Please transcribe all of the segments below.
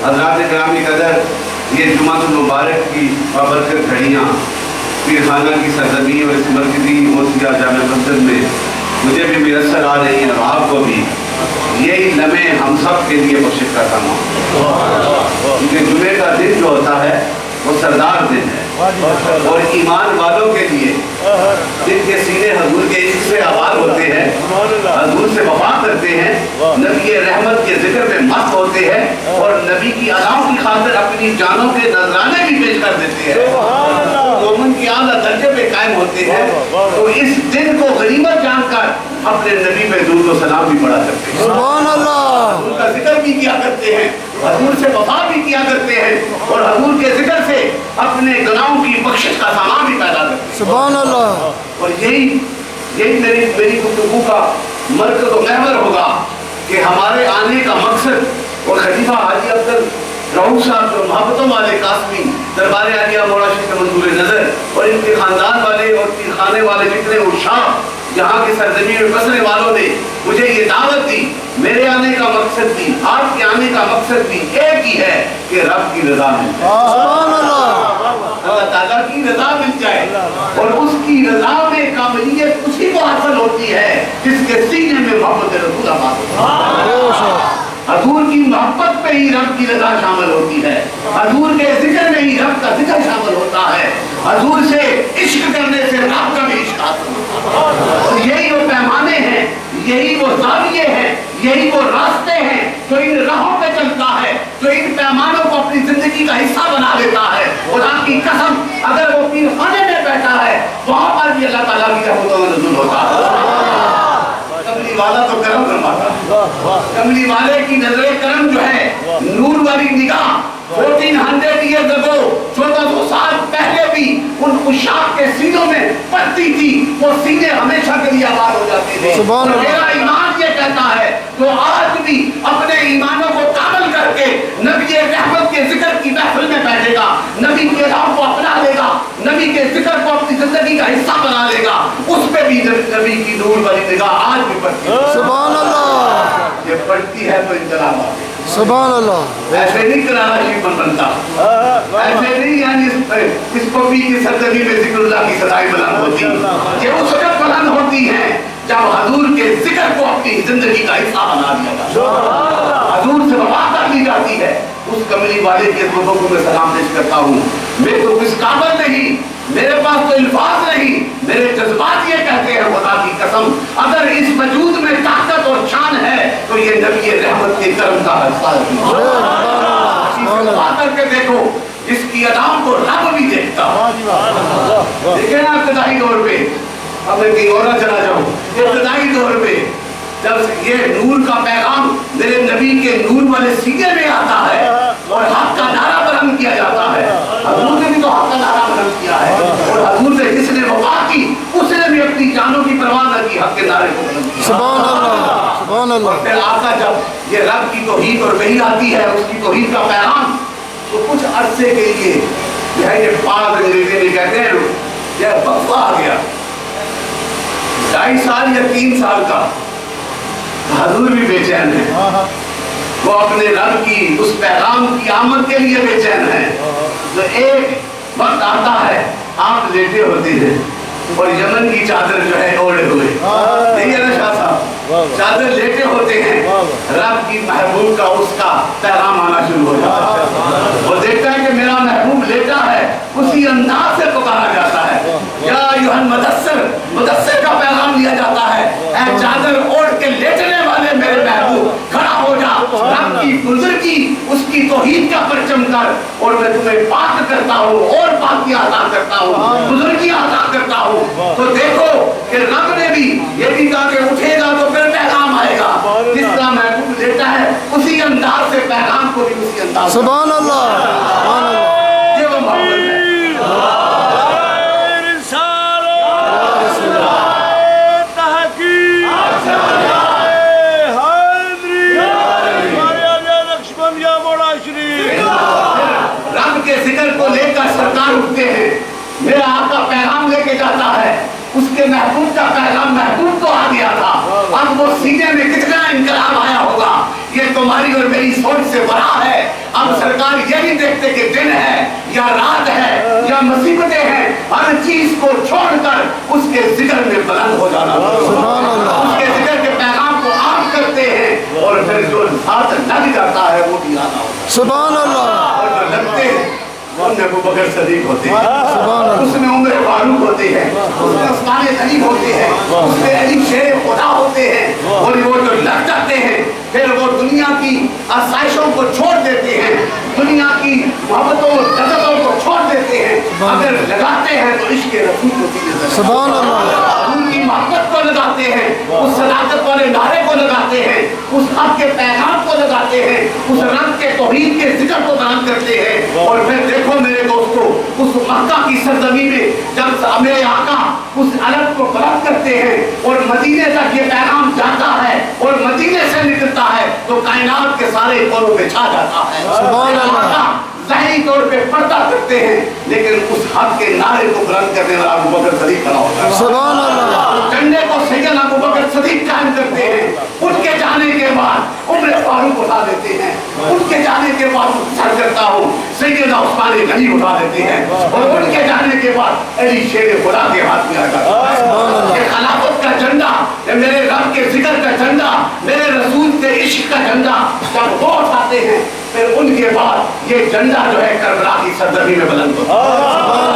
حضرات گرامی قدر، یہ جمعہ المبارک کی بابرکت گھڑیاں پیر خانہ کی سرزمین اور اس مرکزی موسیقہ جامع مسجد میں مجھے بھی میسر آ رہی ہیں اور آپ کو بھی یہی لمحے ہم سب کے لیے بخشش کا کام ہو، کیونکہ جمعے کا دن جو ہوتا ہے وہ سردار دن ہے اور ایمان والوں کے لیے جن کے سینے حضور کے عشق سے آباد ہوتے ہیں، حضور سے وفا کرتے ہیں، نبی رحمت کے ذکر میں مست ہوتے ہیں اور نبی کی اداؤں کی خاطر اپنی جانوں کے نذرانے بھی پیش کر دیتے ہیں، مومن کی اعلیٰ درجے پہ قائم ہوتے ہیں، تو اس دن کو غنیمت جان کر اپنے نبی پہ درود و سلام بھی پڑھا کرتے ہیں، سبحان اللہ، ان کا ذکر بھی کیا کرتے ہیں، حضور سے وفا بھی کیا کرتے ہیں اور حضور کے ذکر سے اپنے گناہوں کی بخشش کا سامان بھی پیدا کرتے ہیں، سبحان اللہ۔ اور یہی میری گفتگو کا مرکز و محور ہوگا کہ ہمارے آنے کا مقصد، اور خلیفہ حاجی عبدل رؤوف صاحب جو محبتوں والے قاسمی دربار عالیہ مولا شیخ منظور نظر اور ان کے خاندان والے اور پیر خانے والے جتنے عشاق یہاں کے سرزمین میں بسنے والوں نے مجھے یہ دعوت دی، میرے آنے کا مقصد بھی، آپ کے آنے کا مقصد بھی ایک ہی ہے کہ رب کی رضا مل جائے، سبحان اللہ، اللہ تعالیٰ کی رضا مل جائے، اور اس کی رضا میں کاملیت اسی کو حاصل ہوتی ہے جس کے سینے میں محبت رسول آباد ہوتی ہے، حضور کی محبت پہ ہی رب کی رضا شامل ہوتی ہے، حضور کے ذکر میں ہی رب کا ذکر شامل ہوتا ہے، حضور سے عشق کرنے سے رب کا بھی عشق حاصل ہوتا ہے، اور یہی وہ پیمانے ہیں، یہی وہ زاویے ہیں، یہی وہ راستے ہیں جو ان راہوں پہ چلتا ہے، جو ان پیمانوں کو اپنی زندگی کا حصہ بنا لیتا ہے، خدا کی قسم اگر وہ پیر خانے میں بیٹھا ہے وہاں پر بھی اللہ تعالیٰ کی رحمت و نزول ہوتا ہے، کملی والا تو کرم فرماتا ہے، کملی والے کی نظر کرم جو ہے، نور والی نگاہ 1400 years ago 1400 سال پہلے بھی ان عشاق کے سینوں میں پڑتی تھی، وہ سینے ہمیشہ کے لیے آباد ہو جاتے تھے، اور میرا ایمان یہ کہتا ہے تو آج بھی اپنے ایمانوں کو کامل کر کے نبی رحمت کے ذکر کی محفل میں بیٹھے گا، نبی کے راہ کو اپنا لے گا، نبی کے ذکر کو اپنی زندگی کا حصہ بنا لے گا، اس پہ بھی نبی کی نور والی نگاہ آج بھی پڑتی ہے، سبحان اللہ، یہ پڑتی ہے تو انقلاب آتے ہیں، سبحان اللہ، ایسے نہیں کرانا شیفن بنتا، ایسے نہیں یعنی اس کو بھی کی سرزمین میں ذکر اللہ کی صدائی بلند ہوتی، یہ اس وقت بلند ہوتی ہیں جب حضور کے ذکر کو اپنی زندگی کا حصہ بنا دیا جاتا، حضور سے وفا کر لی جاتی ہے، اس کملی والے کے لوگوں کو میں سلام پیش کرتا ہوں، میں تو کس قابل نہیں، میرے پاس تو الفاظ نہیں، میرے جذبات یہ کہتے ہیں خدا کی قسم اگر اس وجود میں طاقت اور شان ہے تو یہ نبی رحمت کے کرم کا حصہ ہے، کر کے دیکھو اس کی اداؤں کو رب بھی دیکھتا، دیکھیں نا ابتدائی دور پہ، اب میں کہیں اور نہ چلا جاؤں، ابتدائی دور پہ جب یہ نور کا پیغام میرے نبی کے نور والے سینے میں آتا ہے اور حق کا نعرہ بلند کیا جاتا ہے، حضور نے بھی تو حق کا نعرہ بلند کیا ہے، اور حضور سے جس نے وفا کی اس نے بھی اپنی جانوں کی پرواہ نہ کی، حق کے نعرے کو بلند کیا، سبحان اللہ، سبحان اللہ، اور پھر آقا جب یہ رب کی توحید اور وحی آتی ہے، اس کی توحید کا پیغام، تو کچھ عرصے کے لیے یہ پاس انگریزی میں کہتے ہیں یہ وقفہ آ گیا، 2.5 سال یا 3 سال کا، حضور بھی بے چین ہے، وہ اپنے رب کی اس پیغام کی آمد کے لیے بے چین ہے، تو ایک وقت آتا ہے آپ لیٹے ہوتے ہیں اور یمن کی چادر جو ہے اوڑے ہوئے، نہیں ہے نا شاہ صاحب، چادر لیٹے ہوتے ہیں، رب کی محبوب کا اس کا پیغام آنا شروع ہو جاتا ہے، وہ دیکھتا ہے کہ میرا محبوب لیٹا ہے، اسی انداز سے پکارا جاتا ہے، یا ایھا المدثر، مدثر کا پیغام لیا جاتا ہے، اے چادر اوڑھ کے لیٹنے والے میرے محبوب کھڑا ہو جا، رب کی بزرگی اس کی توحید کا پرچم کر، اور میں تمہیں پاک کرتا ہوں اور پاکی عطا کرتا ہوں، بزرگی عطا کرتا ہوں۔ تو دیکھو کہ رب نے بھی یہ بھی کہا کہ اٹھے گا تو پھر پیغام آئے گا، جس طرح محبوب لیتا ہے اسی انداز سے پیغام کو بھی اسی انداز سے۔ سبحان اللہ، سبحان اللہ، یہ وہ محبت ہے۔ رب کے ذکر کو لے کر سرکار اٹھتے ہیں، میرا آقا پیغام لے کے جاتا ہے، اس کے محبوب کا پیغام محبوب کو آ گیا تھا، اب وہ سینے میں کتنا انقلاب آیا ہوگا، یہ تمہاری اور میری سوچ سے بڑا ہے۔ اب سرکار یہ نہیں دیکھتے کہ دن ہے یا رات ہے یا مصیبتیں ہیں، ہر چیز کو چھوڑ کر اس کے ذکر میں بلند ہو جانا، اس کے ذکر کے پیغام کو عام کرتے ہیں، اور پھر جو ساتھ لگ جاتا ہے وہ بھی آنا ہوتا ہے۔ سبحان اللہ، اور جو لگتے ہیں ان میں ابو بکر صدیق ہوتے ہیں، سبحان اللہ، اس میں عمر فاروق ہوتے ہیں، اس میں عثمان غنی ہوتے ہیں، اس میں علی شیر خدا ہوتے ہیں، اور وہ جو لگ جاتے ہیں پھر وہ دنیا کی آسائشوں کو چھوڑ دیتے ہیں، دنیا کی محبتوں اور لذتوں کو چھوڑ دیتے ہیں، اگر لگاتے ہیں تو عشق رسول کو سیدھے سبحان اللہ، ان کی محبت کو لگاتے ہیں، اس صداقت والے نعرے کو لگاتے ہیں، اس حق کے پیغام کو لگاتے ہیں، اس رب کے توحید کے ذکر کو بیان کرتے ہیں، اور پھر دیکھو میرے دوستو اس مکہ کی سرزمین میں جب میرے آقا اس علم کو بلند کرتے ہیں اور مدینے تک یہ پیغام جاتا ہے اور مدینے سے نکلتا ہے تو کائنات کے سارے کونوں پہ چھا جاتا ہے۔ سبحان اللہ، ظاہری طور پہ پردہ کرتے ہیں لیکن اس حق کے نعرے کو بلند کرنے والا ابو بکر صدیق کھڑا ہوتا ہے، سبحان اللہ، جھنڈے کو سیدنا ابو بکر صدیق قائم کرتے ہیں، ان کے جانے کے بعد عمر فاروق اٹھا دیتے ہیں، ان کے جانے کے بعد سر کرتا ہوں سیدنا عثمان غنی اٹھا دیتے ہیں، اور ان کے جانے کے بعد علی شیر خدا کے ہاتھ میں آ جاتا ہے۔ یہ خلافت کا جھنڈا، یہ میرے رب کے ذکر کا جھنڈا، میرے رسول کے عشق کا جھنڈا جب وہ اٹھاتے ہیں پھر ان کے بعد یہ جھنڈا جو ہے کربلا کی سرزمین میں بلند ہوتا ہے،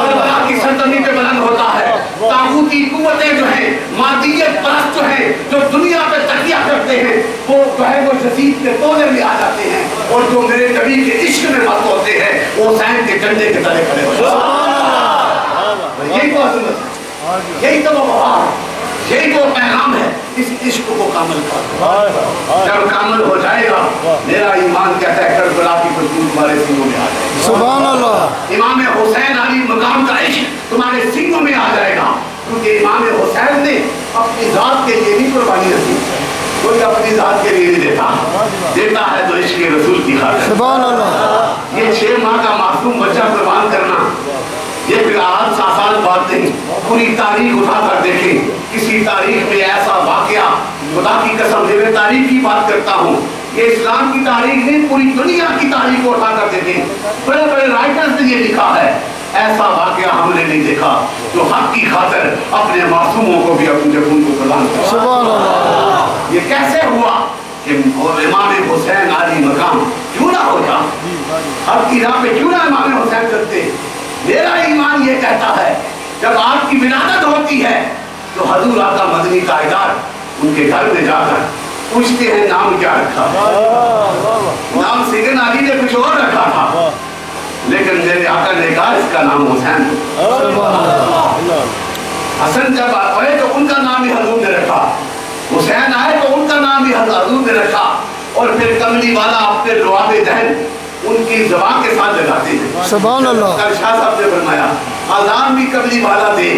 کربلا کی سرزمین میں بلند ہوتا ہے۔ طاغوتی قوتیں جو ہیں، مادیت پرست جو ہیں، جو دنیا پہ تکیہ کرتے ہیں، وہ جو ہے وہ یزید کے تولے میں آ جاتے ہیں، اور جو میرے نبی کے عشق میں مست ہوتے ہیں وہ حسین کے جھنڈے کے تلے کھڑے ہو جاتے ہیں۔ یہی تو عظمت ہے، یہی تو وفا ہے، یہی تو پیغام ہے، اس عشق کو کامل کر جب کامل ہو جائے گا میرا ایمان کہتا ہے کربلا کی خوشبو تمہارے سینوں میں آ جائے گی، سبحان اللہ، امام حسین علی مقام کا عشق تمہارے سینوں میں آ جائے گا، کیونکہ امام حسین نے اپنی ذات کے لیے نہیں قربانی رکھی، کوئی اپنی ذات کے لیے نہیں دیتا، دیتا ہے تو عشق رسول کی خاطر۔ سبحان اللہ، یہ 6 ماہ کا معصوم بچہ قربان کرنا یہ کوئی آسان بات نہیں، پوری تاریخ اٹھا کر دیکھیں، کسی تاریخ میں ایسا واقعہ، خدا کی قسم میں تاریخ کی بات کرتا ہوں، یہ اسلام کی تاریخ نہیں پوری دنیا کی تاریخ کو اٹھا کر دیکھیں، بڑے بڑے رائٹرز نے یہ لکھا ہے، ایسا واقعہ ہم نے نہیں دیکھا جو حق کی خاطر اپنے معصوموں کو بھی اپنے خون کو قربان کرتا۔ سبحان اللہ، یہ کیسے ہوا کہ امام حسین علی مقام کیوں نہ ہو جا، حق کی راہ پہ کیوں نہ امام حسین کرتے؟ میرا ایمان یہ کہتا ہے جب آپ کی ولادت ہوتی ہے تو حضور آقا مدنی تاجدار ان کے گھر میں جا کر پوچھتے ہیں نام کیا رکھا، نام سیدنا علی نے کچھ اور رکھا تھا لیکن میرے آقا نے کہا اس کا نام حسین ہے۔ حسن جب آئے تو ان کا نام ہی حضور نے رکھا، حسین آئے تو ان کا نام ہی حضور نے رکھا، اور پھر کملی والا اپنے لعاب دہن ان کی زبان کے ساتھ لگاتے ہیں۔ سبحان اللہ، کل شاہ صاحب نے فرمایا آزان بھی کملی والا دے،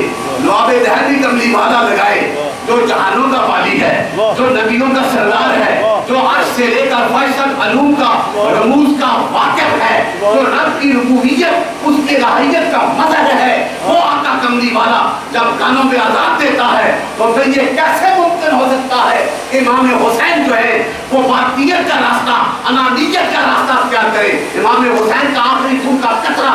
لعاب دہن بھی کملی والا لگائے، جو جہانوں کا والی ہے، جو نبیوں کا سردار ہے، جو عرش سے لے کر فیصل علوم کا رموز کا واقف ہے، جو رب کی ربوبیت اس کی الہیت کا مظہر ہے، وہ آقا کملی والا جب کانوں پہ آزاد دیتا ہے تو پھر یہ کیسے ممکن ہو سکتا ہے کہ امام حسین جو ہے وہ باطنیت کا راستہ، انانیت کا راستہ اختیار کرے؟ امام حسین کا آخری خون کا قطرہ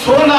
16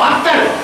72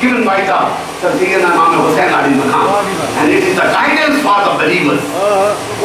given by the Sayyidina Imam Hussain Ali Maqam, and it is the guidance for the believers.